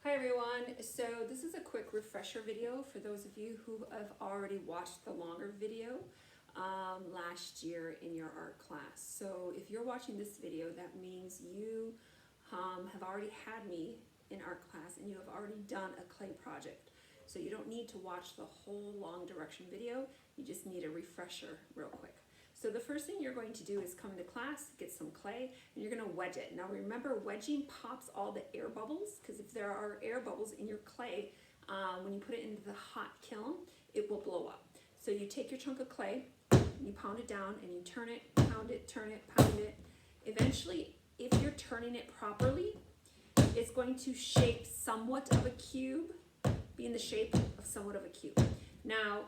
Hi everyone, so this is a quick refresher video for those of you who have already watched the longer video last year in your art class. So if you're watching this video, that means you have already had me in art class and you have already done a clay project. So you don't need to watch the whole long direction video, you just need a refresher real quick. So the first thing you're going to do is come into class, get some clay, and you're going to wedge it. Now remember, wedging pops all the air bubbles, because if there are air bubbles in your clay, when you put it into the hot kiln, it will blow up. So you take your chunk of clay, and you pound it down, and you turn it, pound it, turn it, pound it. Eventually, if you're turning it properly, it's going to shape somewhat of a cube, be in the shape of somewhat of a cube. Now,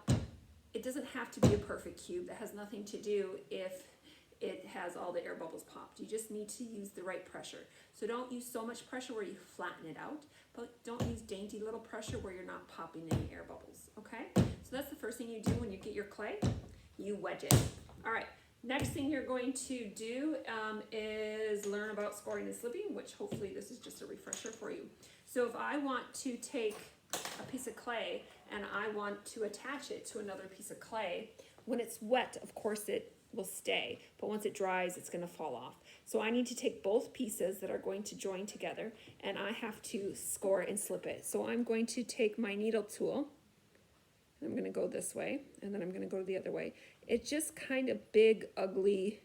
it doesn't have to be a perfect cube. That has nothing to do if it has all the air bubbles popped. You just need to use the right pressure. So don't use so much pressure where you flatten it out, but don't use dainty little pressure where you're not popping any air bubbles, okay? So that's the first thing you do when you get your clay, you wedge it. All right, next thing you're going to do is learn about scoring and slipping, which hopefully this is just a refresher for you. So if I want to take a piece of clay and I want to attach it to another piece of clay, when it's wet, of course it will stay, but once it dries, it's going to fall off. So I need to take both pieces that are going to join together and I have to score and slip it. So I'm going to take my needle tool, and I'm going to go this way, and then I'm going to go the other way. It's just kind of big, ugly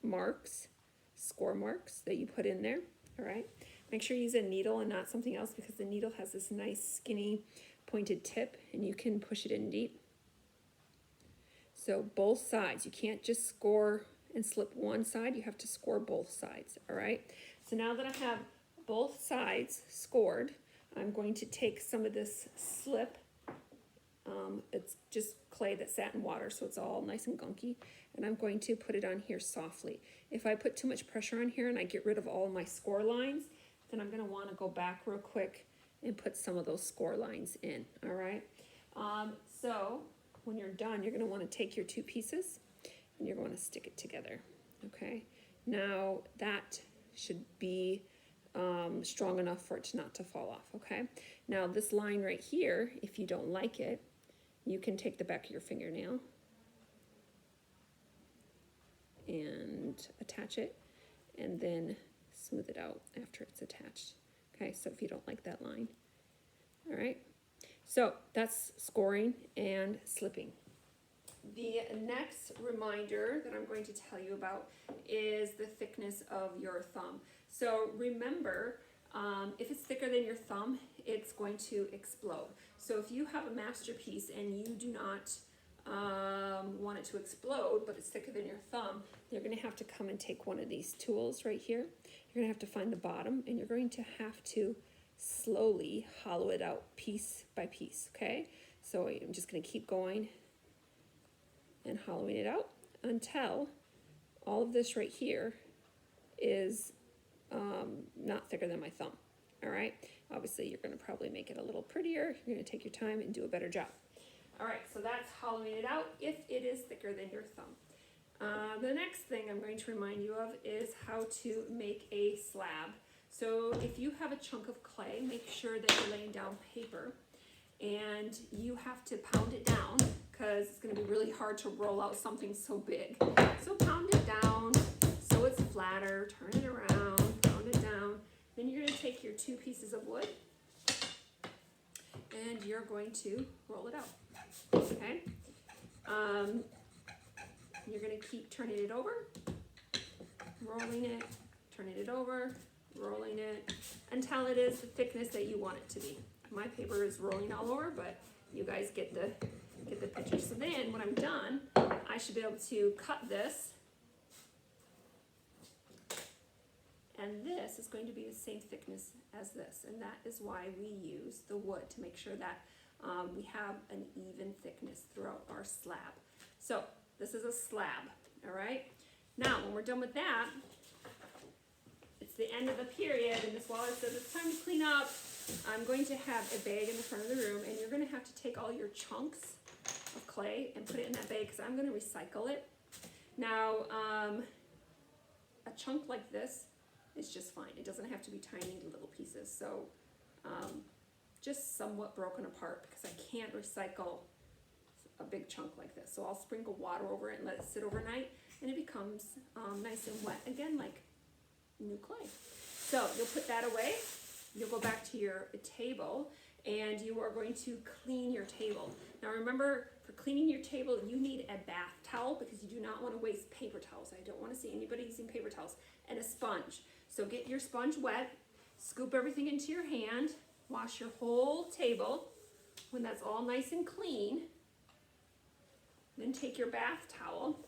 marks, score marks that you put in there, all right? Make sure you use a needle and not something else, because the needle has this nice skinny pointed tip and you can push it in deep. So both sides, you can't just score and slip one side, you have to score both sides, all right? So now that I have both sides scored, I'm going to take some of this slip. It's just clay that sat in water, so it's all nice and gunky, and I'm going to put it on here softly. If I put too much pressure on here and I get rid of all my score lines, then I'm going to want to go back real quick and put some of those score lines in, all right? So when you're done, you're going to want to take your two pieces and you're going to stick it together, okay? Now that should be strong enough for it not to fall off, okay? Now this line right here, if you don't like it, you can take the back of your fingernail and attach it and then smooth it out after it's attached. Okay, so if you don't like that line. All right, so that's scoring and slipping. The next reminder that I'm going to tell you about is the thickness of your thumb. So remember, if it's thicker than your thumb, it's going to explode. So if you have a masterpiece and you do not want it to explode, but it's thicker than your thumb, you're going to have to come and take one of these tools right here. You're going to have to find the bottom, and you're going to have to slowly hollow it out piece by piece, okay? So I'm just going to keep going and hollowing it out until all of this right here is not thicker than my thumb, all right? Obviously, you're going to probably make it a little prettier. You're going to take your time and do a better job. All right, so that's hollowing it out if it is thicker than your thumb. The next thing I'm going to remind you of is how to make a slab. So if you have a chunk of clay, make sure that you're laying down paper, and you have to pound it down because it's going to be really hard to roll out something so big. So pound it down so it's flatter, turn it around, pound it down. Then you're going to take your two pieces of wood and you're going to roll it out. Okay, you're going to keep turning it over, rolling it, turning it over, rolling it, until it is the thickness that you want it to be. My paper is rolling all over, but you guys get the picture. So then when I'm done, I should be able to cut this, and this is going to be the same thickness as this, and that is why we use the wood, to make sure that we have an even thickness throughout our slab. So this is a slab, all right? Now, when we're done with that, it's the end of the period, and Miss Wallace says it's time to clean up. I'm going to have a bag in the front of the room, and you're going to have to take all your chunks of clay and put it in that bag, because I'm going to recycle it. Now, a chunk like this is just fine. It doesn't have to be tiny little pieces. So just somewhat broken apart because I can't recycle a big chunk like this. So I'll sprinkle water over it and let it sit overnight, and it becomes nice and wet again, like new clay. So you'll put that away. You'll go back to your table, and you are going to clean your table. Now remember, for cleaning your table, you need a bath towel because you do not want to waste paper towels. I don't want to see anybody using paper towels. And a sponge. So get your sponge wet, scoop everything into your hand, wash your whole table. When that's all nice and clean, then take your bath towel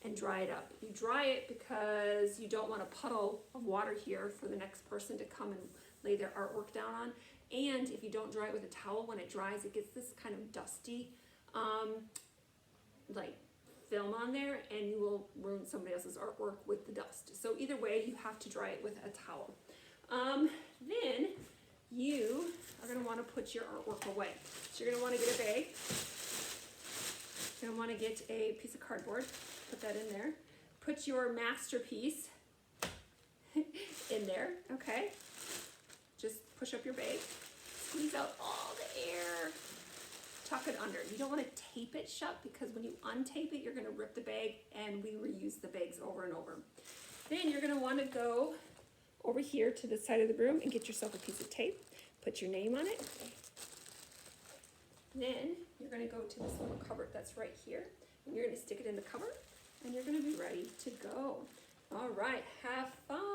and dry it up. You dry it because you don't want a puddle of water here for the next person to come and lay their artwork down on. And if you don't dry it with a towel, when it dries, it gets this kind of dusty, like film on there, and you will ruin somebody else's artwork with the dust. So either way, you have to dry it with a towel. Then you are gonna wanna put your artwork away. So you're gonna wanna get a bag. You're gonna wanna get a piece of cardboard, put that in there. Put your masterpiece in there, okay? Just push up your bag, squeeze out all the air, tuck it under. You don't want to tape it shut because when you untape it, you're going to rip the bag, and we reuse the bags over and over. Then you're going to want to go over here to the side of the room and get yourself a piece of tape. Put your name on it. Then you're going to go to this little cupboard that's right here, and you're going to stick it in the cupboard, and you're going to be ready to go. All right, have fun.